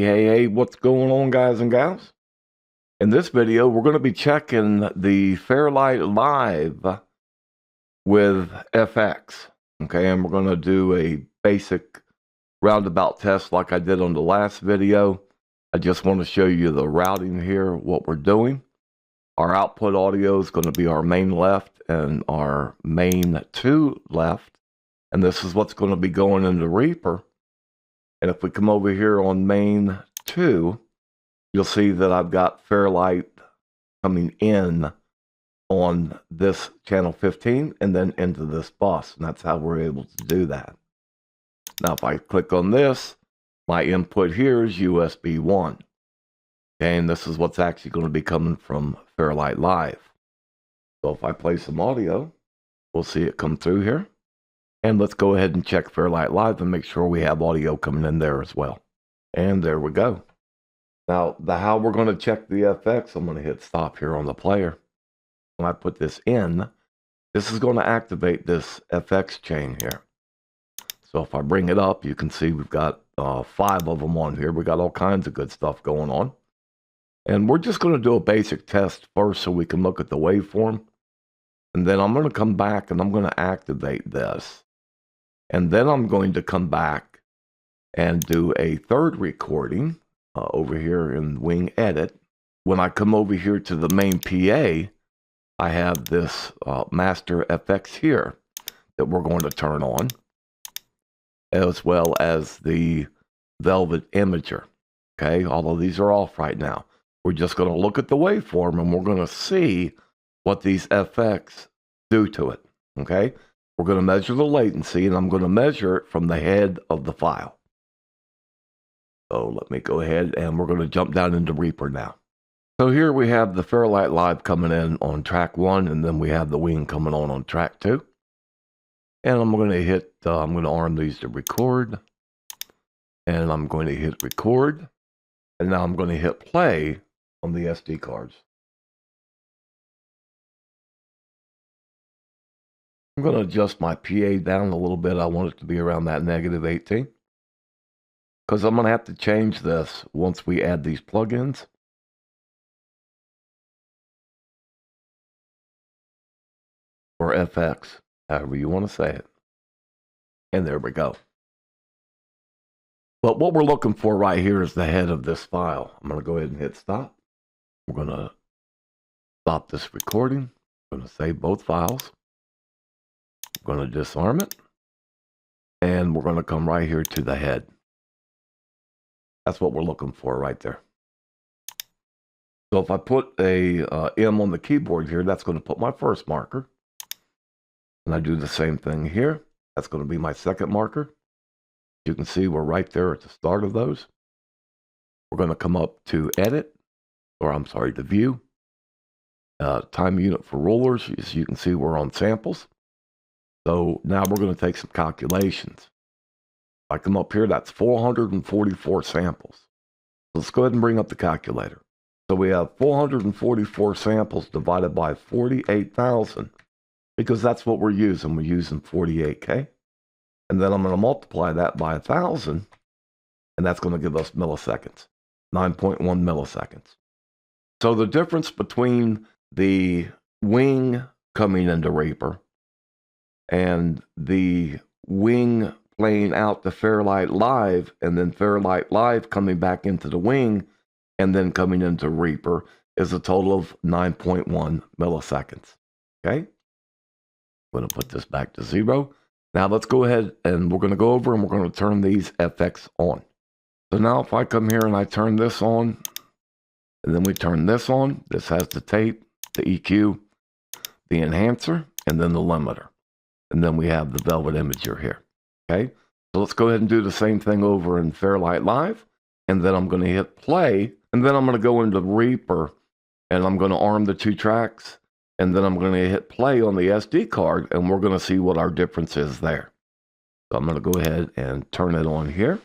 Hey, what's going on, guys and gals? In this video, we're going to be checking the Fairlight Live with FX. Okay, and we're going to do a basic roundabout test like I did on the last video. I just want to show you the routing here, what we're doing. Our output audio is going to be our main left and our main 2 left. And this is what's going to be going into Reaper. And if we come over here on main 2, you'll see that I've got Fairlight coming in on this channel 15 and then into this bus. And that's how we're able to do that. Now, if I click on this, my input here is USB 1. Okay, and this is what's actually going to be coming from Fairlight Live. So if I play some audio, we'll see it come through here. And let's go ahead and check Fairlight Live and make sure we have audio coming in there as well. And there we go. Now, how we're going to check the FX, I'm going to hit stop here on the player. When I put this in, this is going to activate this FX chain here. So if I bring it up, you can see we've got 5 of them on here. We got all kinds of good stuff going on. And we're just going to do a basic test first so we can look at the waveform. And then I'm going to come back and I'm going to activate this. And then I'm going to come back and do a third recording over here in Wing Edit. When I come over here to the main PA, I have this Master FX here that we're going to turn on, as well as the Velvet Imager. Okay, all of these are off right now. We're just going to look at the waveform and we're going to see what these FX do to it. Okay, we're going to measure the latency and I'm going to measure it from the head of the file. So let me go ahead and we're going to jump down into Reaper now. So here we have the Fairlight Live coming in on track 1 and then we have the Wing coming on track 2. And I'm going to hit, I'm going to arm these to record. And I'm going to hit record. And now I'm going to hit play on the SD cards. I'm going to adjust my PA down a little bit. I want it to be around that -18. Because I'm going to have to change this once we add these plugins. Or FX, however you want to say it. And there we go. But what we're looking for right here is the head of this file. I'm going to go ahead and hit stop. We're going to stop this recording. I'm going to save both files. I'm going to disarm it. And we're going to come right here to the head. That's what we're looking for right there. So if I put a M on the keyboard here, that's going to put my first marker. And I do the same thing here. That's going to be my second marker. You can see we're right there at the start of those. We're going to come up to edit, or I'm sorry, to view. Time unit for rulers. As you can see, we're on samples. So now we're going to take some calculations. If I come up here, that's 444 samples. Let's go ahead and bring up the calculator. So we have 444 samples divided by 48,000. Because that's what we're using. We're using 48K. And then I'm going to multiply that by 1,000. And that's going to give us milliseconds. 9.1 milliseconds. So the difference between the Wing coming into Reaper and the Wing playing out the Fairlight Live and then Fairlight Live coming back into the Wing and then coming into Reaper is a total of 9.1 milliseconds. Okay? I'm going to put this back to 0. Now let's go ahead and we're going to go over and we're going to turn these FX on. So now if I come here and I turn this on, and then we turn this on, this has the tape, the EQ, the enhancer, and then the limiter. And then we have the Velvet Imager here. Okay, so let's go ahead and do the same thing over in Fairlight Live. And then I'm going to hit play. And then I'm going to go into Reaper and I'm going to arm the 2 tracks. And then I'm going to hit play on the SD card, and we're going to see what our difference is there. So I'm going to go ahead and turn it on here.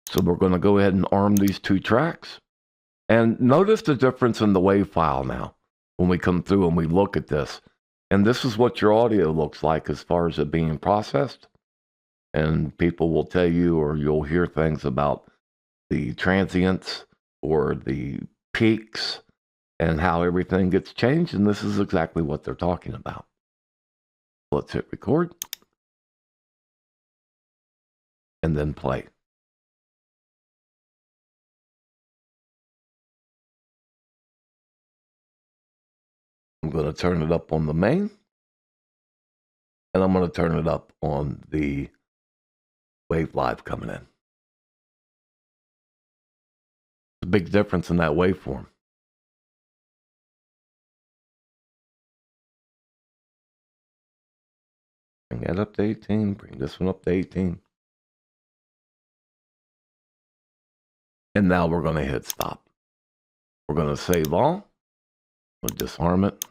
So we're going to go ahead and arm these 2 tracks. And notice the difference in the WAV file now when we come through and we look at this. And this is what your audio looks like as far as it being processed. And people will tell you, or you'll hear things about the transients or the peaks and how everything gets changed. And this is exactly what they're talking about. Let's hit record and then play. I'm going to turn it up on the main, and I'm going to turn it up on the Wave Live coming in. A big difference in that waveform. Bring that up to 18, bring this one up to 18. And now we're going to hit stop. We're going to save all. We'll disarm it.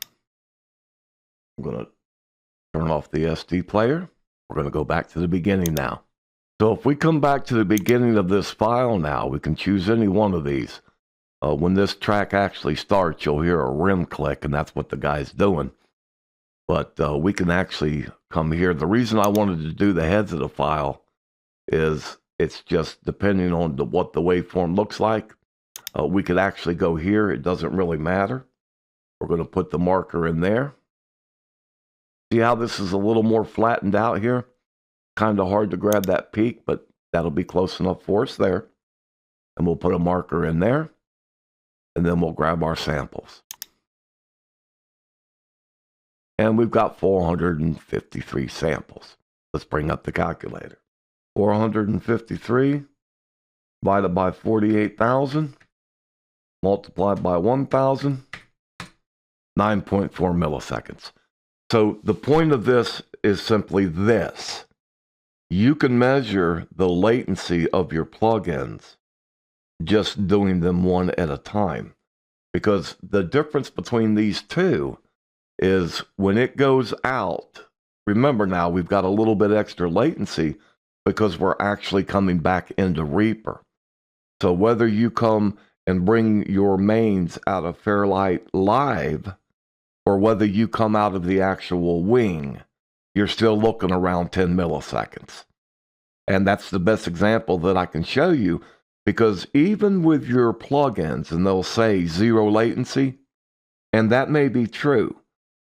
I'm going to turn off the SD player. We're going to go back to the beginning now. So if we come back to the beginning of this file now, we can choose any one of these. When this track actually starts, you'll hear a rim click, and that's what the guy's doing. But we can actually come here. The reason I wanted to do the heads of the file is it's just depending on what the waveform looks like. We could actually go here. It doesn't really matter. We're going to put the marker in there. See how this is a little more flattened out here? Kind of hard to grab that peak, but that'll be close enough for us there. And we'll put a marker in there. And then we'll grab our samples. And we've got 453 samples. Let's bring up the calculator. 453 divided by 48,000 multiplied by 1,000, 9.4 milliseconds. So the point of this is simply this. You can measure the latency of your plugins just doing them one at a time. Because the difference between these two is when it goes out, remember now we've got a little bit extra latency because we're actually coming back into Reaper. So whether you come and bring your mains out of Fairlight Live or whether you come out of the actual wing, you're still looking around 10 milliseconds. And that's the best example that I can show you, because even with your plugins, and they'll say 0 latency, and that may be true,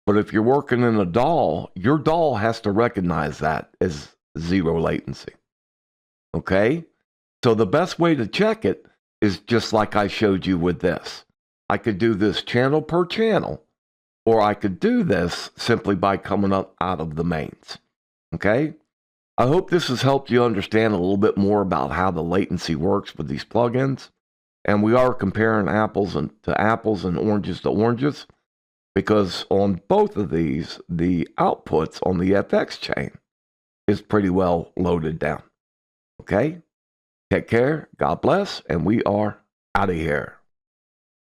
but if you're working in a DAW, your DAW has to recognize that as 0 latency. Okay? So the best way to check it is just like I showed you with this. I could do this channel per channel, or I could do this simply by coming up out of the mains. Okay? I hope this has helped you understand a little bit more about how the latency works with these plugins. And we are comparing apples to apples and oranges to oranges, because on both of these, the outputs on the FX chain is pretty well loaded down. Okay? Take care, God bless, and we are out of here.